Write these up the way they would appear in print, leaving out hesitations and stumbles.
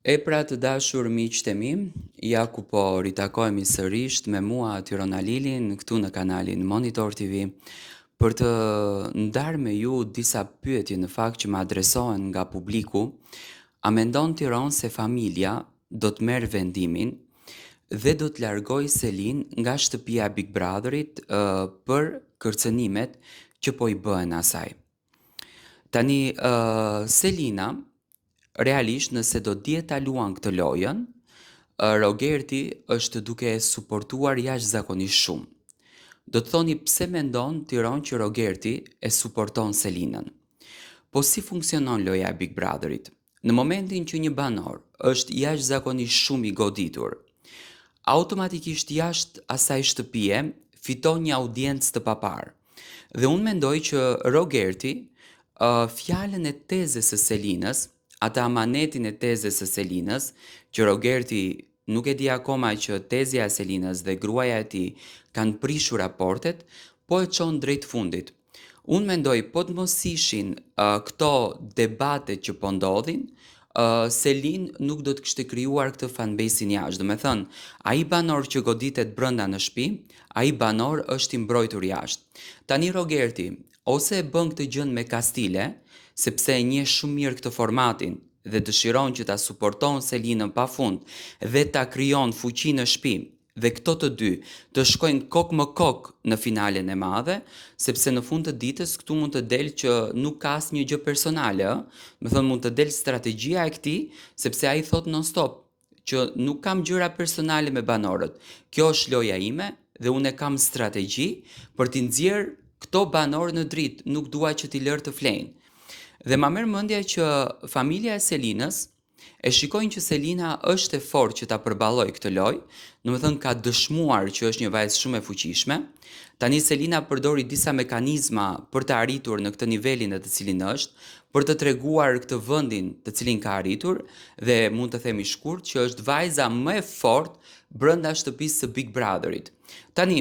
E pra të dashur miqtë e mi, ja ku po ritakohemi sërish me mua Tyrona Lilin këtu në kanalin Monitor TV për të ndarë me ju disa pyetje në fakt që më adresohen nga publiku. A mendon Tiron se familja do të merr vendimin dhe do të largoj Selin nga shtëpia e Big Brotherit për kërcënimet që po i bëhen asaj? Tani Selina realisht nëse do dihet ta luan këtë lojën, Rogerti është duke e suportuar jashtëzakonisht shumë. Do të thoni pse mendon Tiron që Rogerti e suporton Selinën. Po si funksionon loja e Big Brotherit? Në momentin që një banor është jashtëzakonisht shumë i goditur, automatikisht jashtë asaj shtëpie fiton një audiencë të papar. Dhe unë mendoj që Rogerti fjalën e tezës së Selinës, ata amanetin e tezës së Selinës, që Rogerti nuk e di akoma që tezja e Selinës dhe gruaja e tij kanë prishur raportet, po e çon drejt fundit. Unë mendoj po të mos ishin këto debate që po ndodhin, Selin nuk do të kishte krijuar këtë fanbase-in jashtë. Do me thënë, ai banor që goditet brenda në shtëpi, ai banor është i mbrojtur jashtë. Tani Rogerti ose e bën këtë gjën me kastile, sepse e njeh shumë mirë këtë formatin dhe dëshiron që ta suporton Selinën pafund dhe ta krijon fuqi në shtëpi dhe këto të dy të shkojnë kok më kok në finalen e madhe, sepse në fund të ditës këtu mund të del që nuk ka asnjë gjë personale, më thënë mund të del strategjia e këtij, sepse ai thot non stop që nuk kam gjëra personale me banorët. Kjo është loja ime dhe unë kam strategji për t'i nxjerr këto banorë në dritë, nuk dua që t'i lër të flejnë. Dhe ma merr mendja që familja e Selinës e shikojnë që Selina është e fortë që ta përballojë këtë lojë, domethënë ka dëshmuar që është një vajzë shumë e fuqishme. Tani Selina përdori disa mekanizma për të arritur në këtë nivelin në të cilin është, për të treguar këtë vendin të cilin ka arritur dhe mund të themi shkurt që është vajza më e fortë brenda shtëpisë së Big Brotherit. Tani,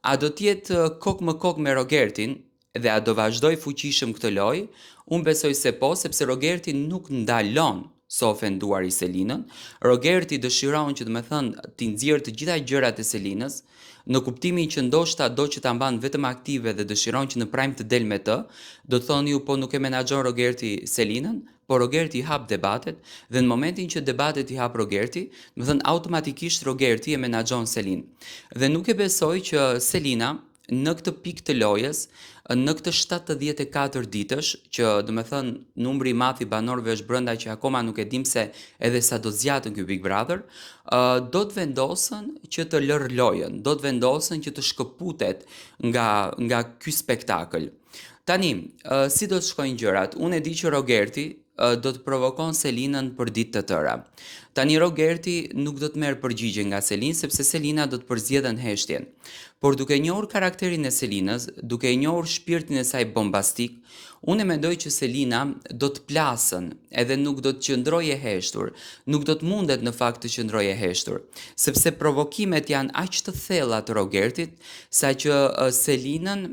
a do të jetë kok më kok me Rogertin dhe a do vazhdoj fuqishëm këtë lojë? Unë besoj se po, sepse Rogerti nuk ndalon së ofenduar i Selinën. Rogerti dëshiron që t'i nxjerrë të gjitha gjërat e Selinës, në kuptimin që ndoshta do që ta mban vetëm aktive dhe dëshiron që në prime të del me të. Do të thoni ju po nuk e menaxhon Rogerti Selinën, po Rogerti i hap debatet dhe në momentin që debatet i hap Rogerti, automatikisht Rogerti e menaxhon Selinë. Dhe nuk e besoj që Selina në këtë pikë të lojës, në këtë 74 ditësh, që numri i madh i banorëve është brenda që akoma nuk e dim se edhe sa do zgjatën ky Big Brother, do të vendosen që të lërë lojën, do të vendosen që të shkëputet nga ky spektakël. Tani, si do të shkojnë gjërat? Unë e di që Rogerti do të provokon Selinën për ditë të tëra. Tani Rogerti nuk do të merr përgjigje nga Selinë sepse Selina do të përzgjedhë në heshtjen. Por duke njohur karakterin e Selinës, duke njohur shpirtin e saj bombastik, unë mendoj që Selina do të plasën edhe nuk do të qëndrojë e heshtur, nuk do të mundet në fakt të qëndrojë e heshtur, sepse provokimet janë aq të thella të Rogertit, saqë Selinën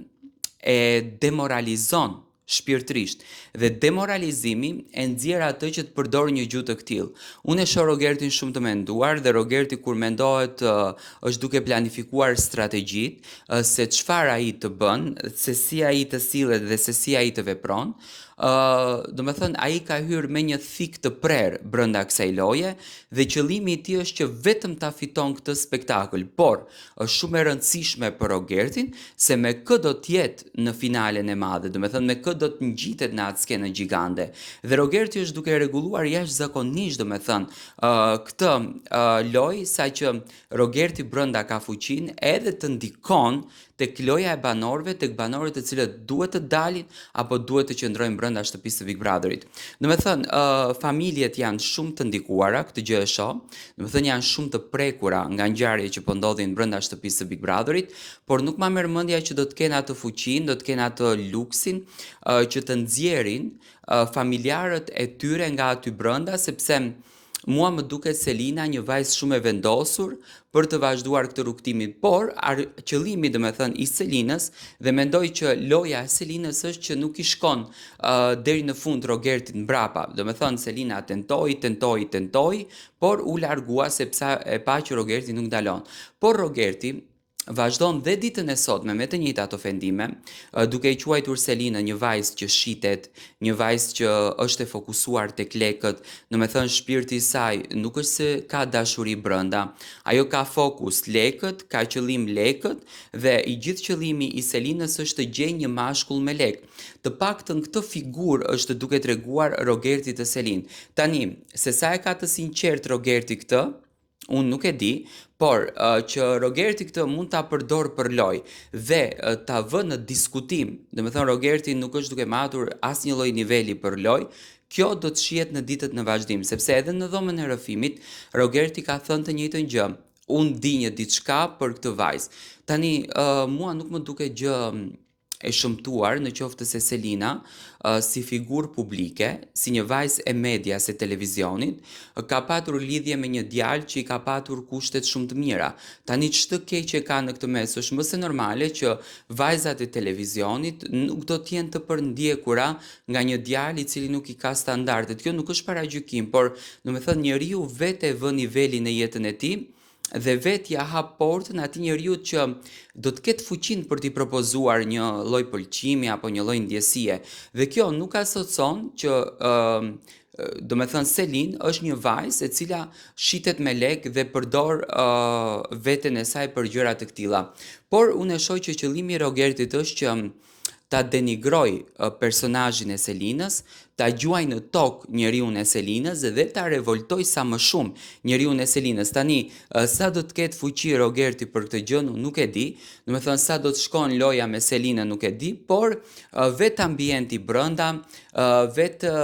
e demoralizon shpirtërisht dhe demoralizimi e nxjerr atë që të përdorë një gjuhë të tillë. Unë e shoh Rogertin shumë të menduar dhe Rogerti kur mendohet është duke planifikuar strategjitë se çfarë ai të bën, se si ai të sillet dhe se si ai të vepron. Ai ka hyrë me një thik të prerë brenda kësaj loje dhe qëllimi i tij është që vetëm ta fiton këtë spektakël, por është shumë e rëndësishme për Rogertin se me kë do të jetë në finalen e madhe, me kë do të ngjitet në atë skenë gjigande. Dhe Rogerti është duke rregulluar jashtëzakonisht këtë lojë, saqë Rogerti brenda ka fuqinë edhe të ndikon tek loja e banorëve, tek banorët të cilët duhet të dalin apo duhet të qëndrojnë brenda shtëpisë së Big Brotherit. Familjet janë shumë të ndikuara, këtë gjë e shoh. Janë shumë të prekura nga ngjarjet që po ndodhin brenda shtëpisë së Big Brotherit, por nuk ma merr mendja që do të kenë atë fuqinë, do të kenë atë luksin që të nxjerrin familjarët e tyre nga aty brenda, sepse Mua më duket Selina një vajzë shumë e vendosur për të vazhduar këtë rrugtimin, por qëllimi domethënë i Selinës dhe mendoj që loja e Selinës është që nuk i shkon deri në fund Rogertit mbrapa. Domethënë Selina tentoi, por u largua sepse e pa që Rogerti nuk ndalon. Por Rogerti vazhdon dhe ditën e sotme me të njëjtat ofendime, duke i quajtur Selinën një vajzë që shitet, një vajzë që është e fokusuar tek lekët, domethënë shpirti i saj nuk është se ka dashuri brenda, ajo ka fokus lekët, ka qëllim lekët dhe i gjithë qëllimi i Selinës është të gjejë një mashkull me lekë. Të paktën këtë figurë është duke treguar Rogerti të Selin. Tani, se sa e ka të sinqert Rogerti këtë, unë nuk e di, por që Rogerti këtë mund ta përdor për lojë dhe ta vë në diskutim, domethënë Rogerti nuk është duke matur asnjë lloj niveli për lojë, kjo do të shihet në ditët në vazhdim, sepse edhe në dhomën e rrëfimit Rogerti ka thënë të njëjtën gjë. Unë di një diçka për këtë vajzë. Tani, mua nuk më duket gjë e shëmtuar në qoftë se Selina, si figurë publike, si një vajzë e medias e televizionit, ka patur lidhje me një djalë që i ka patur kushtet shumë të mira. Tani ç'të keq që ka në këtë mes, është më se normale që vajzat e televizionit nuk do të jenë të përndjekura nga një djalë i cili nuk i ka standardet. Kjo nuk është paragjykim, por domethënë njeriu vetë e vë nivelin në jetën e tij dhe vetë ja hap portën atij njeriu që do të ketë fuqinë për t'i propozuar një lloj pëlqimi apo një lloj ndjesie. Dhe kjo nuk asocon që domethënë Selin është një vajzë e cila shitet me lekë dhe përdor veten e saj për gjëra të këtilla. Por unë e shoh që qëllimi i Rogertit është që ta denigroj personazhin e Selinës, ta gjuaj në tokë njeriun e Selinës dhe ta revoltoj sa më shumë njeriun e Selinës. Tani, sa do të ketë fuqi Rogerti për këtë gjë, nuk e di, domethënë sa do të shkon loja me Selinën nuk e di, por vetë ambienti brenda, vetë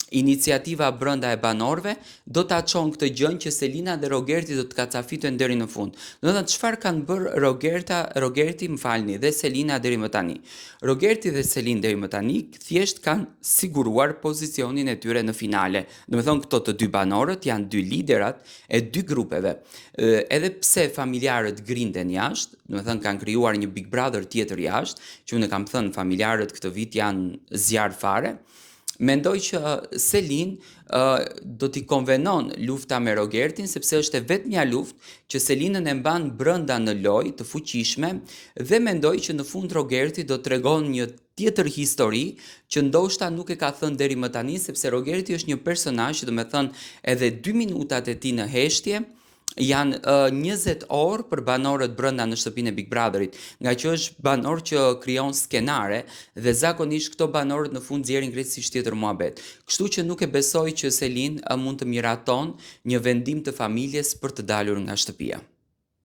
iniciativa brenda e banorëve do ta çon këtë gjën që Selina dhe Rogerti do të kacafiten deri në fund. Domethënë çfarë kanë bërë Rogerti, më falni, dhe Selina deri më tani. Rogerti dhe Selin deri më tani thjesht kanë siguruar pozicionin e tyre në finale. Domethënë këto të dy banorët janë dy liderat e dy grupeve. Edhe pse familjarët grinden jashtë, domethënë kanë krijuar një Big Brother tjetër jashtë, që unë kam thënë familjarët këtë vit janë zjarr fare. Mendoj që Selin do t'i konvenon lufta me Rogertin, sepse është e vetmja luftë që Selinën e mban brenda në lojë të fuqishme dhe mendoj që në fund Rogerti do tregon një tjetër histori që ndoshta nuk e ka thënë deri më tani, sepse Rogerti është një personazh që domethënë edhe 2 minutat e tij në heshtje janë 20 orë për banorët brenda në shtëpinë e Big Brotherit, nga që është banor që krijon skenare dhe zakonisht këto banorët në fund nxjerrin krejtësisht tjetër muhabet. Kështu që nuk e besoj që Selin mund të miraton një vendim të familjes për të dalur nga shtëpia.